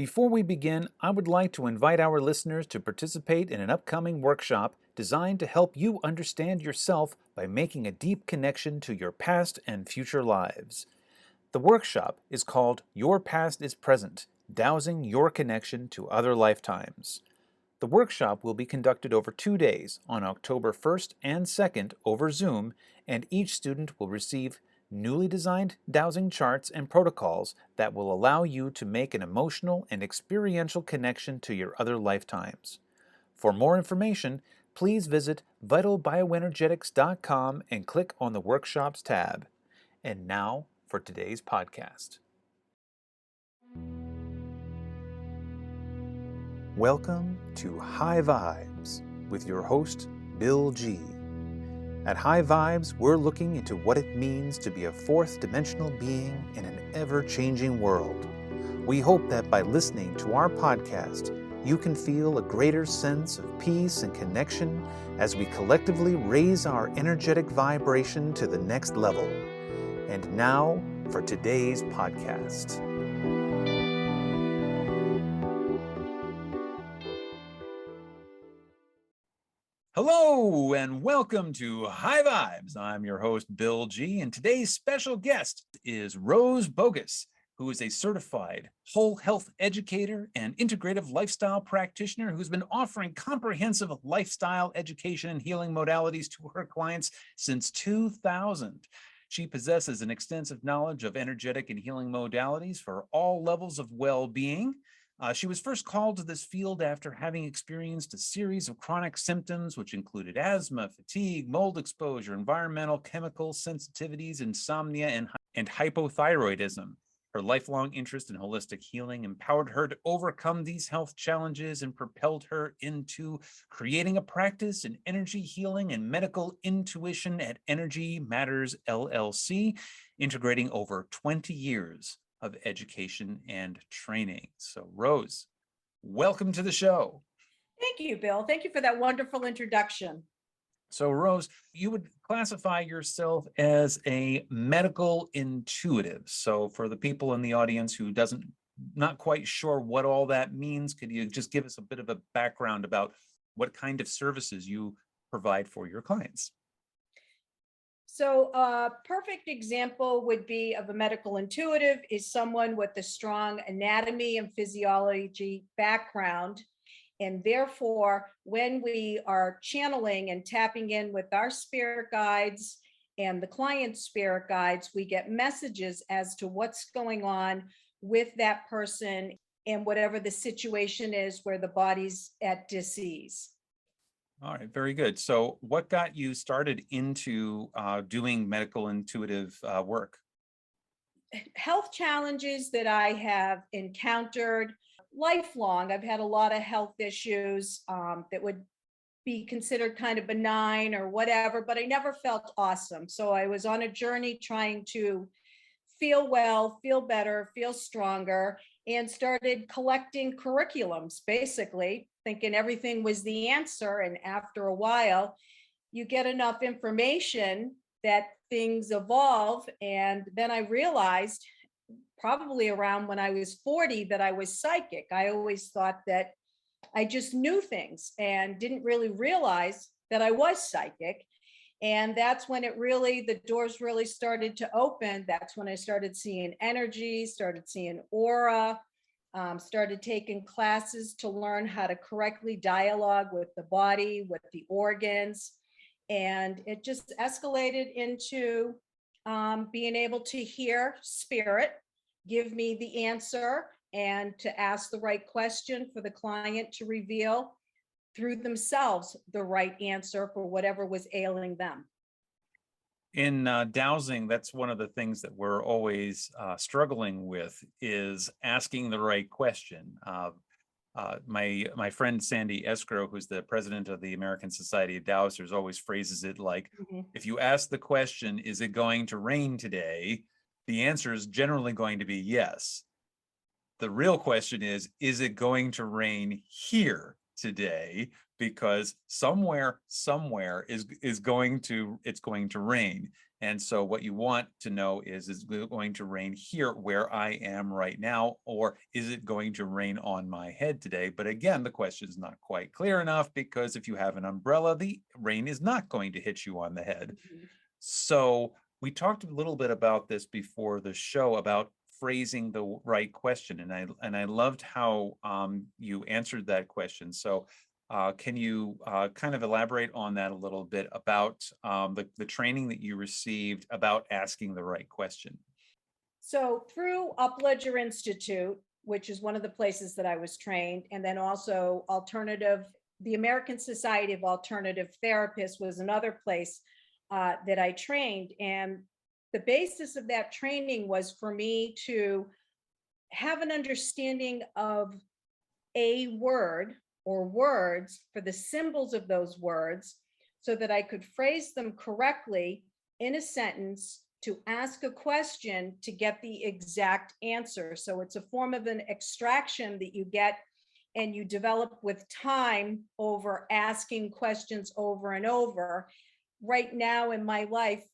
Before we begin, I would like to invite our listeners to participate in an upcoming workshop designed to help you understand yourself by making a deep connection to your past and future lives. The workshop is called Your Past is Present, Dowsing Your Connection to Other Lifetimes. The workshop will be conducted over 2 days on October 1st and 2nd over Zoom, and each student will receive newly designed dowsing charts and protocols that will allow you to make an emotional and experiential connection to your other lifetimes. For more information, please visit vitalbioenergetics.com and click on the Workshops tab. And now for today's podcast. Welcome to High Vibes with your host, Bill G. At High Vibes, we're looking into what it means to be a fourth-dimensional being in an ever-changing world. We hope that by listening to our podcast, you can feel a greater sense of peace and connection as we collectively raise our energetic vibration to the next level. And now for today's podcast. Hello and welcome to High Vibes. I'm your host, Bill G, and today's special guest is Rose Boghos, who is a certified whole health educator and integrative lifestyle practitioner who's been offering comprehensive lifestyle education and healing modalities to her clients since 2000. She possesses an extensive knowledge of energetic and healing modalities for all levels of well-being. She was first called to this field after having experienced a series of chronic symptoms, which included asthma, fatigue, mold exposure, environmental chemical sensitivities, insomnia, and hypothyroidism. Her lifelong interest in holistic healing empowered her to overcome these health challenges and propelled her into creating a practice in energy healing and medical intuition at Energy Matters LLC, integrating over 20 years of education and training. So Rose, welcome to the show. Thank you, Bill. Thank you for that wonderful introduction. So Rose, you would classify yourself as a medical intuitive. So for the people in the audience who not quite sure what all that means, could you just give us a bit of a background about what kind of services you provide for your clients? So a perfect example would be of a medical intuitive is someone with a strong anatomy and physiology background. And therefore, when we are channeling and tapping in with our spirit guides and the client's spirit guides, we get messages as to what's going on with that person and whatever the situation is where the body's at disease. All right, very good. So what got you started into doing medical intuitive work? Health challenges that I have encountered lifelong. I've had a lot of health issues that would be considered kind of benign or whatever, but I never felt awesome. So I was on a journey trying to feel well, feel better, feel stronger, and started collecting curriculums, basically thinking everything was the answer. And after a while, you get enough information that things evolve. And then I realized, probably around when I was 40, that I was psychic. I always thought that I just knew things and didn't really realize that I was psychic. And that's when the doors really started to open. That's when I started seeing energy, started seeing aura, started taking classes to learn how to correctly dialogue with the body, with the organs. And it just escalated into being able to hear spirit give me the answer and to ask the right question for the client to reveal through themselves the right answer for whatever was ailing them. In dowsing, that's one of the things that we're always struggling with is asking the right question. My friend Sandy Escrow, who's the president of the American Society of Dowsers, always phrases it like, if you ask the question, is it going to rain today? The answer is generally going to be yes. The real question is it going to rain here today? Because somewhere it's going to rain. And so what you want to know is it going to rain here where I am right now, or is it going to rain on my head today? But again, the question is not quite clear enough, because if you have an umbrella, the rain is not going to hit you on the head. Mhm. So we talked a little bit about this before the show, about phrasing the right question, and I loved how you answered that question. So can you kind of elaborate on that a little bit about the training that you received about asking the right question? So through Upledger Institute, which is one of the places that I was trained, and then also the American Society of Alternative Therapists was another place that I trained. And the basis of that training was for me to have an understanding of a word or words for the symbols of those words so that I could phrase them correctly in a sentence to ask a question to get the exact answer. So it's a form of an extraction that you get and you develop with time over asking questions over and over. Right now in my life,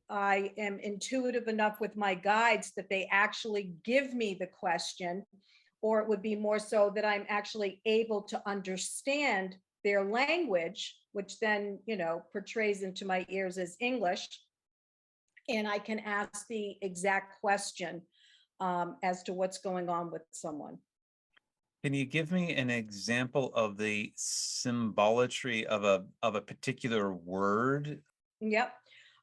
I am intuitive enough with my guides that they actually give me the question, or it would be more so that I'm actually able to understand their language, which then, portrays into my ears as English. And I can ask the exact question as to what's going on with someone. Can you give me an example of the symbolatry of a particular word? Yep.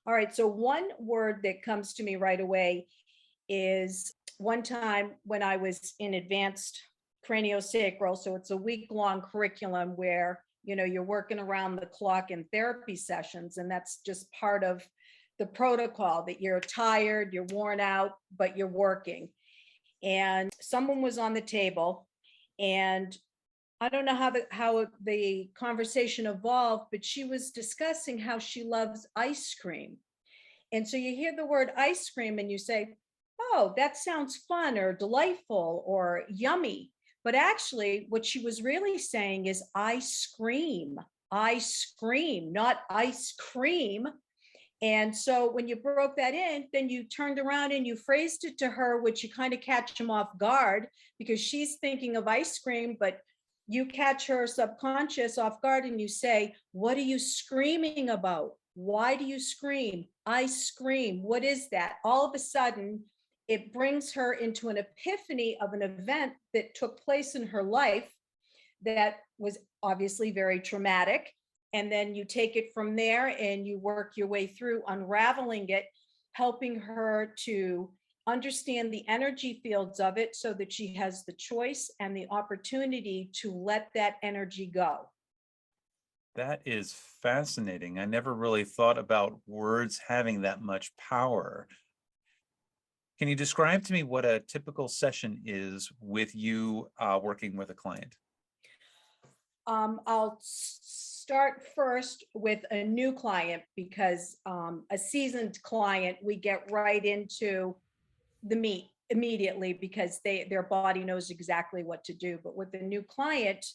All right. So, one word that comes to me right away is one time when I was in advanced craniosacral. So, it's a week-long curriculum where, you're working around the clock in therapy sessions. And that's just part of the protocol, that you're tired, you're worn out, but you're working. And someone was on the table, and I don't know how the conversation evolved, but she was discussing how she loves ice cream. And so you hear the word ice cream and you say, "Oh, that sounds fun or delightful or yummy." But actually, what she was really saying is, I scream, not ice cream. And so when you broke that in, then you turned around and you phrased it to her, which you kind of catch him off guard because she's thinking of ice cream, but you catch her subconscious off guard and you say, "What are you screaming about? Why do you scream? I scream. What is that?" All of a sudden, it brings her into an epiphany of an event that took place in her life that was obviously very traumatic. And then you take it from there and you work your way through unraveling it, helping her to understand the energy fields of it so that she has the choice and the opportunity to let that energy go. That is fascinating. I never really thought about words having that much power. Can you describe to me what a typical session is with you working with a client? I'll start first with a new client because a seasoned client, we get right into the meat immediately because their body knows exactly what to do. But with a new client,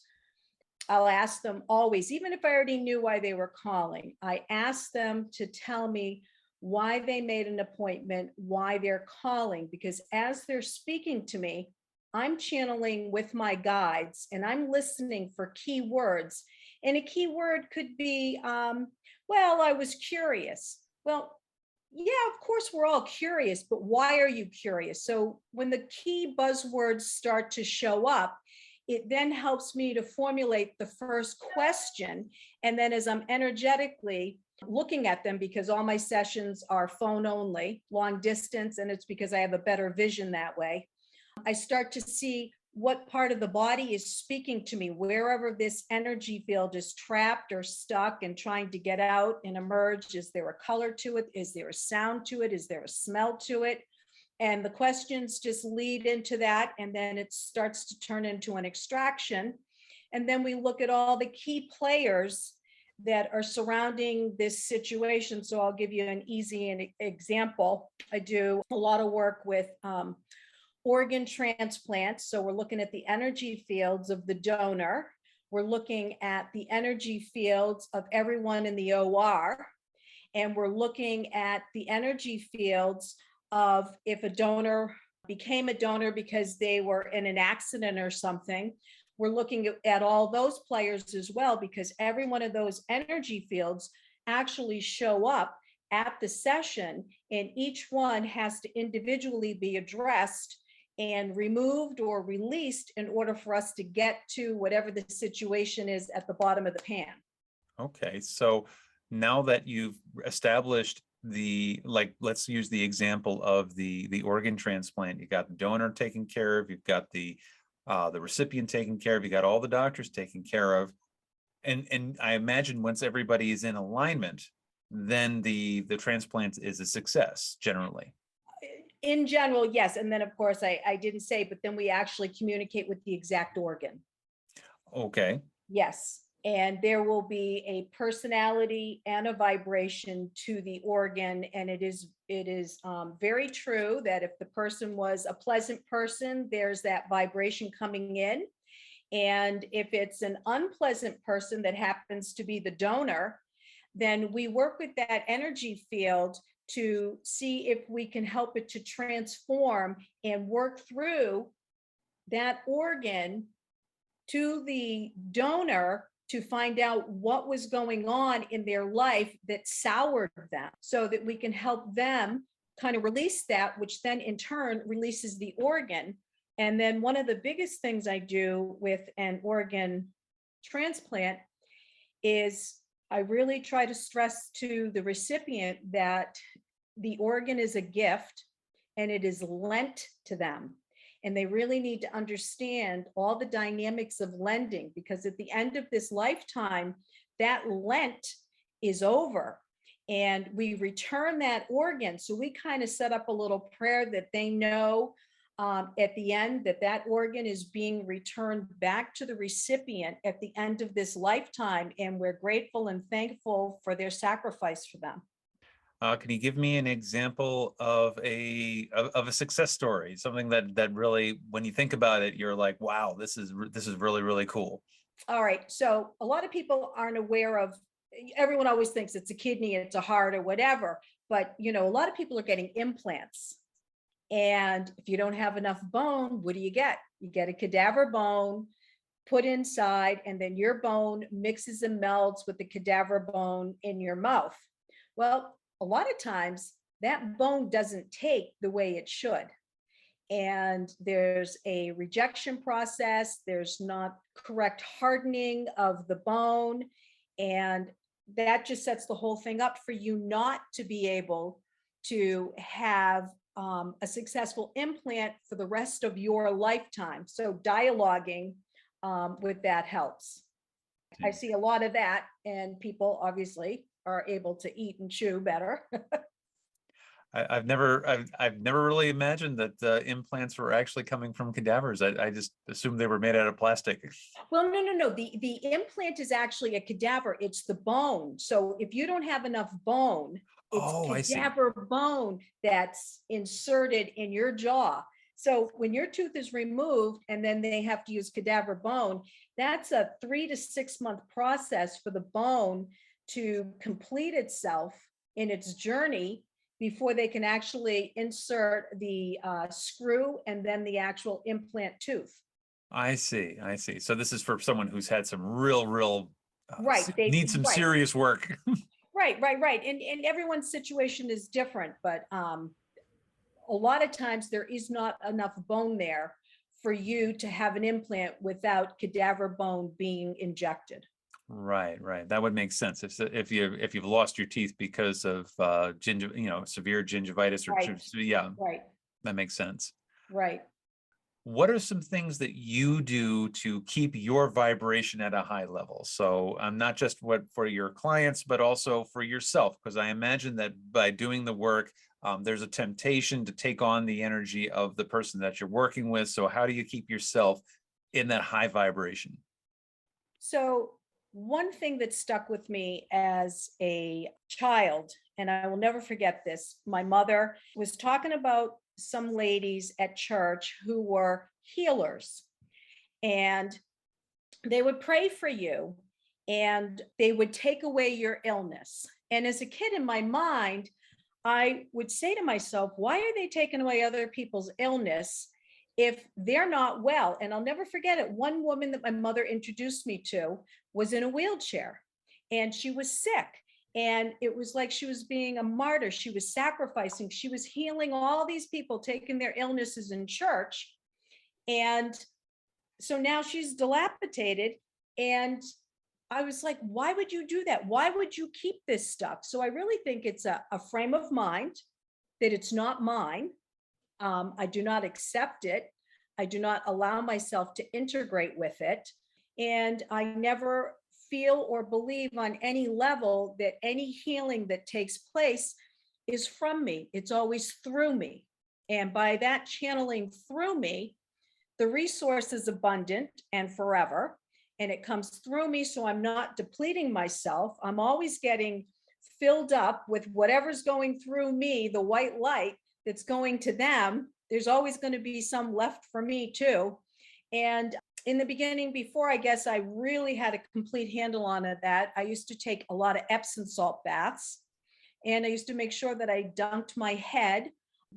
I'll ask them always, even if I already knew why they were calling, I ask them to tell me why they made an appointment, why they're calling, because as they're speaking to me, I'm channeling with my guides and I'm listening for key words. And a key word could be, well, I was curious. Well, yeah, of course, we're all curious, but why are you curious? So when the key buzzwords start to show up, it then helps me to formulate the first question. And then as I'm energetically looking at them, because all my sessions are phone only, long distance, and it's because I have a better vision that way, I start to see what part of the body is speaking to me, wherever this energy field is trapped or stuck and trying to get out and emerge. Is there a color to it? Is there a sound to it? Is there a smell to it? And the questions just lead into that. And then it starts to turn into an extraction. And then we look at all the key players that are surrounding this situation. So I'll give you an easy example. I do a lot of work with organ transplants. So we're looking at the energy fields of the donor. We're looking at the energy fields of everyone in the OR. and we're looking at the energy fields of if a donor became a donor because they were in an accident or something. We're looking at all those players as well, because every one of those energy fields actually show up at the session, and each one has to individually be addressed and removed or released in order for us to get to whatever the situation is at the bottom of the pan. Okay, so now that you've established like, let's use the example of the organ transplant. You got the donor taken care of, you've got the recipient taken care of, you got all the doctors taken care of, and I imagine once everybody is in alignment, then the transplant is a success generally. In general, yes. And then, of course, I didn't say, but then we actually communicate with the exact organ. Okay. Yes. And there will be a personality and a vibration to the organ. And it is very true that if the person was a pleasant person, there's that vibration coming in. And if it's an unpleasant person that happens to be the donor, then we work with that energy field to see if we can help it to transform and work through that organ to the donor to find out what was going on in their life that soured them, so that we can help them kind of release that, which then in turn releases the organ. And then one of the biggest things I do with an organ transplant is I really try to stress to the recipient that the organ is a gift and it is lent to them. And they really need to understand all the dynamics of lending, because at the end of this lifetime, that lent is over and we return that organ. So we kind of set up a little prayer that they know at the end that that organ is being returned back to the recipient at the end of this lifetime. And we're grateful and thankful for their sacrifice for them. Can you give me an example of a success story, something that really, when you think about it, you're like, wow, this is really, really cool. All right. So a lot of people aren't aware of, everyone always thinks it's a kidney, it's a heart or whatever. But, a lot of people are getting implants. And if you don't have enough bone, what do you get? You get a cadaver bone put inside, and then your bone mixes and melds with the cadaver bone in your mouth. Well, a lot of times that bone doesn't take the way it should. And there's a rejection process, there's not correct hardening of the bone. And that just sets the whole thing up for you not to be able to have a successful implant for the rest of your lifetime. So dialoguing with that helps. I see a lot of that, and people obviously are able to eat and chew better. I've never really imagined that implants were actually coming from cadavers. I just assumed they were made out of plastic. Well, no. The implant is actually a cadaver. It's the bone. So if you don't have enough bone, it's Oh, I see. cadaver bone that's inserted in your jaw. So when your tooth is removed and then they have to use cadaver bone, that's a 3 to 6 month process for the bone to complete itself in its journey before they can actually insert the screw and then the actual implant tooth. I see. So this is for someone who's had some real Right. They need some right. serious work. Right. And everyone's situation is different, but a lot of times there is not enough bone there for you to have an implant without cadaver bone being injected. Right. That would make sense if you've lost your teeth because of severe gingivitis or Right. yeah, Right. that makes sense. Right. What are some things that you do to keep your vibration at a high level? So not just for your clients, but also for yourself, because I imagine that by doing the work, there's a temptation to take on the energy of the person that you're working with. So how do you keep yourself in that high vibration? So one thing that stuck with me as a child, and I will never forget this, my mother was talking about some ladies at church who were healers, and they would pray for you and they would take away your illness. And as a kid in my mind, I would say to myself, why are they taking away other people's illness if they're not well? And I'll never forget it. One woman that my mother introduced me to was in a wheelchair and she was sick. And it was like she was being a martyr. She was sacrificing, she was healing all these people taking their illnesses in church. And so now she's dilapidated. And I was like, why would you do that? Why would you keep this stuff? So I really think it's a frame of mind that it's not mine. I do not accept it. I do not allow myself to integrate with it. And I never feel or believe on any level that any healing that takes place is from me. It's always through me. And by that channeling through me, the resource is abundant and forever, and it comes through me. So I'm not depleting myself. I'm always getting filled up with whatever's going through me, the white light that's going to them. There's always going to be some left for me too. And in the beginning, before I guess I really had a complete handle on it, that I used to take a lot of Epsom salt baths. And I used to make sure that I dunked my head.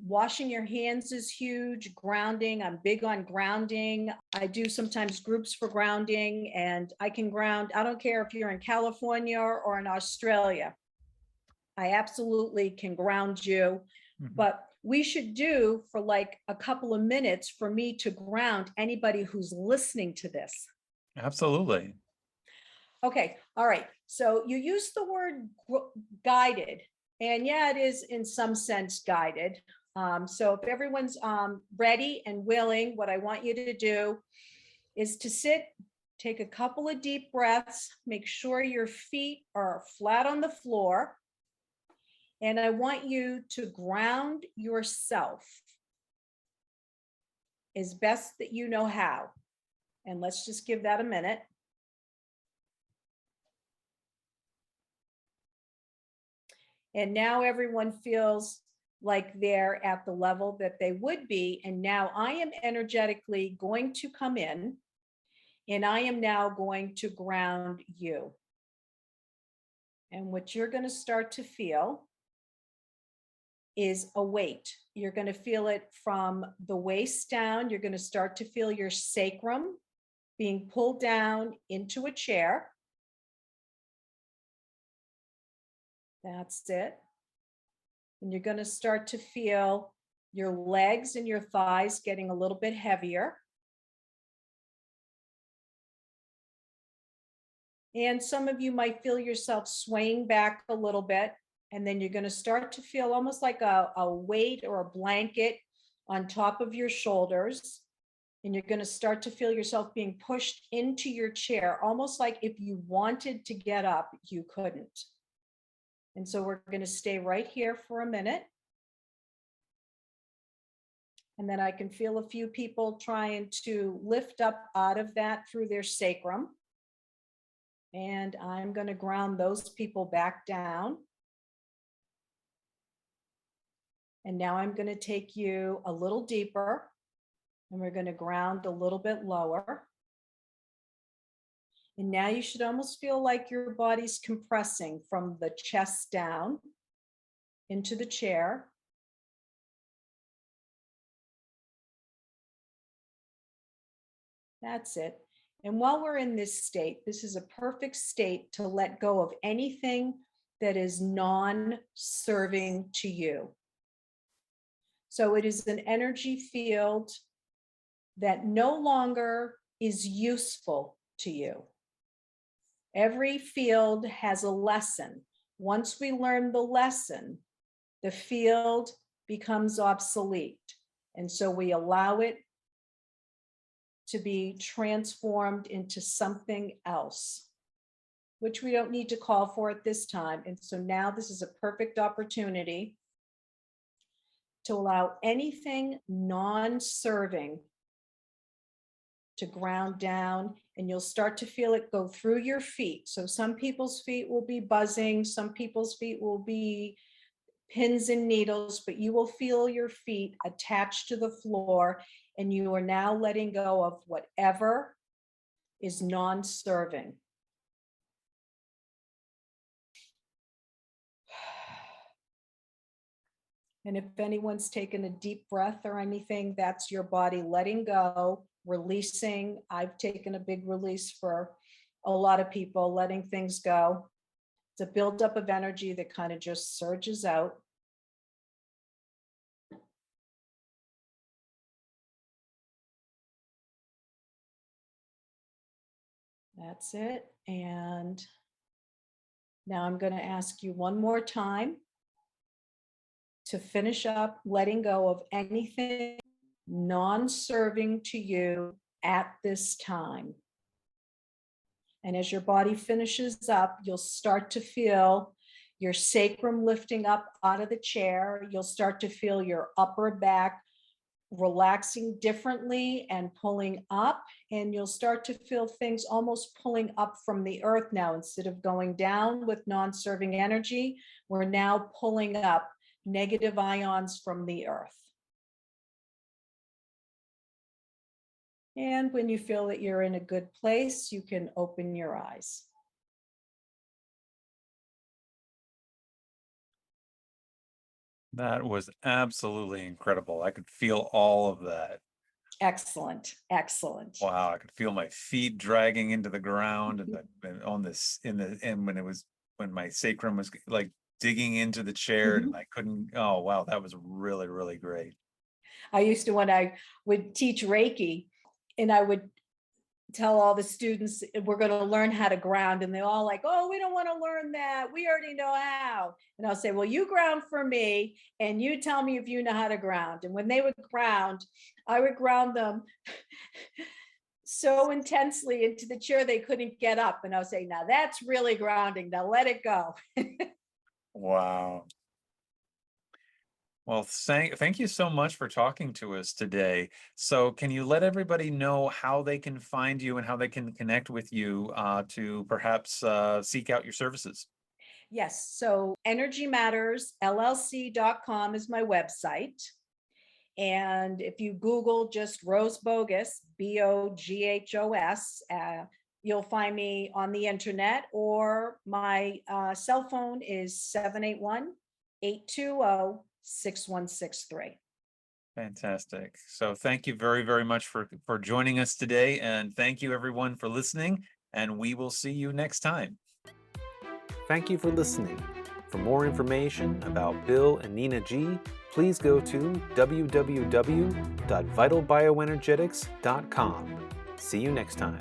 Washing your hands is huge. Grounding, I'm big on grounding. I do sometimes groups for grounding, and I can ground. I don't care if you're in California or in Australia. I absolutely can ground you. But we should do for like a couple of minutes for me to ground anybody who's listening to this. Absolutely. Okay. All right. So you use the word guided. And yeah, it is in some sense guided. So if everyone's ready and willing, what I want you to do is to sit, take a couple of deep breaths, make sure your feet are flat on the floor. And I want you to ground yourself as best that you know how. And let's just give that a minute. And now everyone feels like they're at the level that they would be. And now I am energetically going to come in and I am now going to ground you. And what you're going to start to feel is a weight. You're going to feel it from the waist down. You're going to start to feel your sacrum being pulled down into a chair. That's it. And you're going to start to feel your legs and your thighs getting a little bit heavier. And some of you might feel yourself swaying back a little bit. And then you're going to start to feel almost like a weight or a blanket on top of your shoulders. And you're going to start to feel yourself being pushed into your chair, almost like if you wanted to get up, you couldn't. And so we're going to stay right here for a minute. And then I can feel a few people trying to lift up out of that through their sacrum. And I'm going to ground those people back down. And now I'm going to take you a little deeper, and we're going to ground a little bit lower. And now you should almost feel like your body's compressing from the chest down into the chair. That's it. And while we're in this state, this is a perfect state to let go of anything that is non-serving to you. So it is an energy field that no longer is useful to you. Every field has a lesson. Once we learn the lesson, the field becomes obsolete. And so we allow it to be transformed into something else, which we don't need to call for at this time. And so now this is a perfect opportunity to allow anything non-serving to ground down, and you'll start to feel it go through your feet. So some people's feet will be buzzing, some people's feet will be pins and needles, but you will feel your feet attached to the floor, and you are now letting go of whatever is non-serving. And if anyone's taken a deep breath or anything, that's your body letting go, releasing. I've taken a big release for a lot of people, letting things go. It's a buildup of energy that kind of just surges out. That's it. And now I'm going to ask you one more time to finish up letting go of anything non-serving to you at this time. And as your body finishes up, you'll start to feel your sacrum lifting up out of the chair. You'll start to feel your upper back relaxing differently and pulling up. And you'll start to feel things almost pulling up from the earth now. Instead of going down with non-serving energy, we're now pulling up negative ions from the earth. And when you feel that you're in a good place, you can open your eyes. That was absolutely incredible. I could feel all of that. Excellent, excellent. Wow, I could feel my feet dragging into the ground and on this and when my sacrum was like digging into the chair and I couldn't. Oh wow, that was really, really great. I used to, when I would teach Reiki, and I would tell all the students we're going to learn how to ground, and they're all like, oh, we don't want to learn that, we already know how. And I'll say, well, you ground for me and you tell me if you know how to ground. And when they would ground, I would ground them so intensely into the chair they couldn't get up, and I'll say, now that's really grounding, now let it go. Wow. Well, thank you so much for talking to us today. So can you let everybody know how they can find you and how they can connect with you to perhaps seek out your services? Yes, so energymattersllc.com is my website. And if you Google just Rose Boghos, Boghos, you'll find me on the internet, or my cell phone is 781-820-6163. Fantastic. So thank you very, very much for joining us today. And thank you everyone for listening. And we will see you next time. Thank you for listening. For more information about Bill and Nina G, please go to www.vitalbioenergetics.com. See you next time.